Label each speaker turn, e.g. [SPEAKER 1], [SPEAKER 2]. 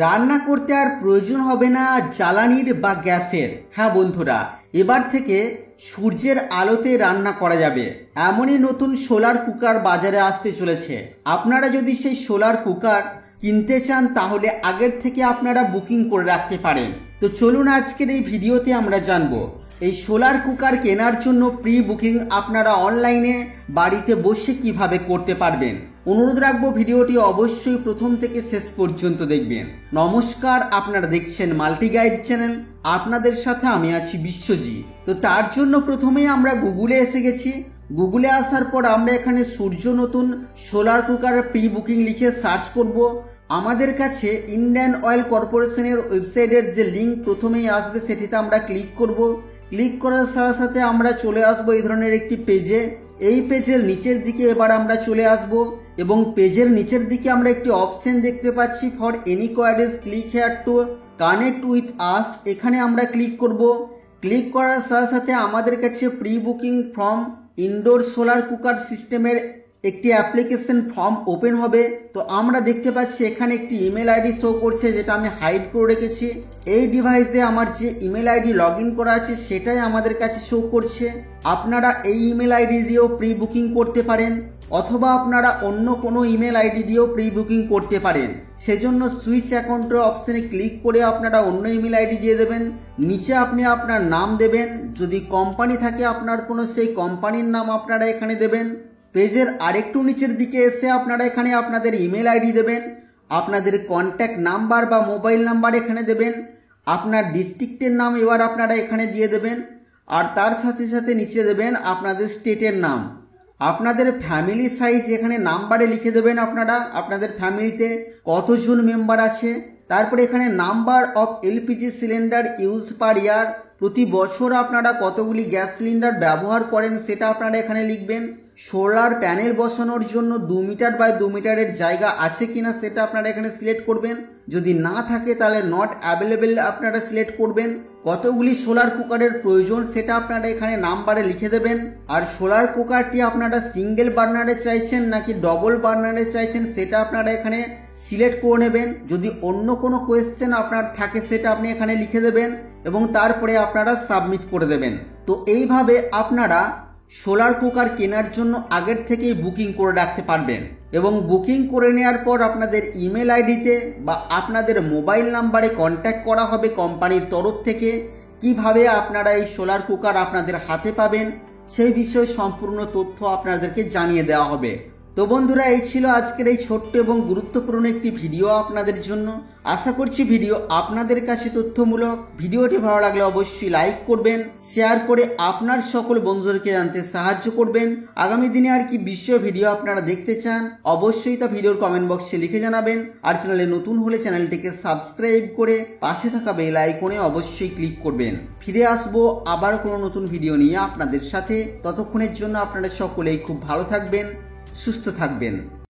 [SPEAKER 1] রান্না করতে আর প্রয়োজন হবে না জ্বালানির বা গ্যাসের। হ্যাঁ বন্ধুরা, এবার থেকে সূর্যের আলোতে রান্না করা যাবে এমনই নতুন সোলার কুকার বাজারে আসতে চলেছে। আপনারা যদি সেই সোলার কুকার কিনতে চান তাহলে আগের থেকে আপনারা বুকিং করে রাখতে পারেন। তো চলুন আজকের এই ভিডিওতে আমরা জানবো এই সোলার কুকার কেনার জন্য প্রি বুকিং আপনারা অনলাইনে বাড়িতে বসে কিভাবে করতে পারবেন। অনুরোধ রাখবো ভিডিওটি অবশ্যই প্রথম থেকে শেষ পর্যন্ত দেখবেন। নমস্কার, আপনারা দেখছেন মাল্টি গাইড চ্যানেল, আপনাদের সাথে আমি আছি বিশ্বজিৎ। তো তার জন্য প্রথমেই আমরা গুগলে এসে গেছি। গুগলে আসার পর আমরা এখানে সূর্য নতুন সোলার কুকার প্রি বুকিং লিখে সার্চ করব। আমাদের কাছে ইন্ডিয়ান অয়েল কর্পোরেশনের ওয়েবসাইটের যে লিঙ্ক প্রথমেই আসবে সেটিতে আমরা ক্লিক করব। ক্লিক করার সাথে সাথে আমরা চলে আসবো এই ধরনের একটি পেজে। এই পেজের নিচের দিকে এবার আমরা চলে আসব এবং পেজের নিচের দিকে আমরা একটি অপশন দেখতে পাচ্ছি for any queries click here to connect with us. এখানে আমরা ক্লিক করব। ক্লিক করার সাথে সাথে আমাদের কাছে pre booking from indoor solar cooker সিস্টেমের একটি অ্যাপ্লিকেশন ফর্ম ওপেন হবে। তো আমরা দেখতে পাচ্ছি এখানে একটি ইমেল আইডি শো করছে, যেটা আমি হাইড করে রেখেছি। এই ডিভাইসে আমার যে ইমেল আইডি লগ ইন করা আছে সেটাই আমাদের কাছে শো করছে। আপনারা এই ইমেল আইডি দিয়েও প্রি বুকিং করতে পারেন অথবা আপনারা অন্য কোনো ইমেল আইডি দিয়েও প্রি বুকিং করতে পারেন। সেজন্য সুইচ অ্যাকাউন্টের অপশানে ক্লিক করে আপনারা অন্য ইমেল আইডি দিয়ে দেবেন। নিচে আপনি আপনার নাম দেবেন, যদি কোম্পানি থাকে আপনার কোনো সেই কোম্পানির নাম আপনারা এখানে দেবেন। পেজের আরেকটু নিচের দিকে এসে আপনারা এখানে আপনাদের ইমেল আইডি দেবেন, আপনাদের কন্ট্যাক্ট নাম্বার বা মোবাইল নাম্বার এখানে দেবেন, আপনার ডিস্ট্রিক্টের নাম এবার আপনারা এখানে দিয়ে দেবেন, আর তার সাথে সাথে নিচে দেবেন আপনাদের স্টেটের নাম। আপনাদের ফ্যামিলি সাইজ এখানে নাম্বারে লিখে দেবেন আপনারা আপনাদের ফ্যামিলিতে কতজন মেম্বার আছে। তারপরে এখানে number of LPG cylinder use per year, প্রতি বছর আপনারা কতগুলি গ্যাস সিলিন্ডার ব্যবহার করেন সেটা আপনারা এখানে লিখবেন। সোলার প্যানেল বসানোর জন্য 2 মিটার বাই 2 মিটারের জায়গা আছে কিনা সেটা আপনারা এখানে সিলেক্ট করবেন। যদি না থাকে তাহলে নট অ্যাভেলেবেল আপনারা সিলেক্ট করবেন। কতগুলি সোলার কুকারের প্রয়োজন সেটা আপনারা এখানে নাম্বারে লিখে দেবেন। আর সোলার কুকারটি আপনারা সিঙ্গেল বার্নারে চাইছেন নাকি ডবল বার্নারে চাইছেন সেটা আপনারা এখানে সিলেক্ট করে নেবেন। যদি অন্য কোনো কোয়েশ্চেন আপনার থাকে সেটা আপনি এখানে লিখে দেবেন এবং তারপরে আপনারা সাবমিট করে দেবেন। তো এইভাবে আপনারা সোলার কুকার কেনার জন্য আগের থেকেই বুকিং করে রাখতে পারবেন এবং বুকিং করে নেওয়ার পর আপনাদের ইমেল আইডিতে বা আপনাদের মোবাইল নাম্বারে কন্ট্যাক্ট করা হবে কোম্পানির তরফ থেকে। কিভাবে আপনারা এই সোলার কুকার আপনাদের হাতে পাবেন সেই বিষয়ে সম্পূর্ণ তথ্য আপনাদেরকে জানিয়ে দেওয়া হবে। তো বন্ধুরা, এই ছিল আজকের এই ছোট্ট এবং গুরুত্বপূর্ণ একটি ভিডিও আপনাদের জন্য। আশা করছি ভিডিও আপনাদের কাছে তথ্যমূলক। ভিডিওটি ভালো লাগলে অবশ্যই লাইক করবেন, শেয়ার করে আপনার সকল বন্ধুদেরকে জানতে সাহায্য করবেন। আগামী দিনে আর কি বিষয় ভিডিও আপনারা দেখতে চান অবশ্যই তা ভিডিওর কমেন্ট বক্সে লিখে জানাবেন। আর চ্যানেলে নতুন হলে চ্যানেলটিকে সাবস্ক্রাইব করে পাশে থাকা বেল আইকনে অবশ্যই ক্লিক করবেন। ফিরে আসবো আবার কোনো নতুন ভিডিও নিয়ে আপনাদের সাথে। ততক্ষণের জন্য আপনারা সকলেই খুব ভালো থাকবেন, সুস্থ থাকবেন।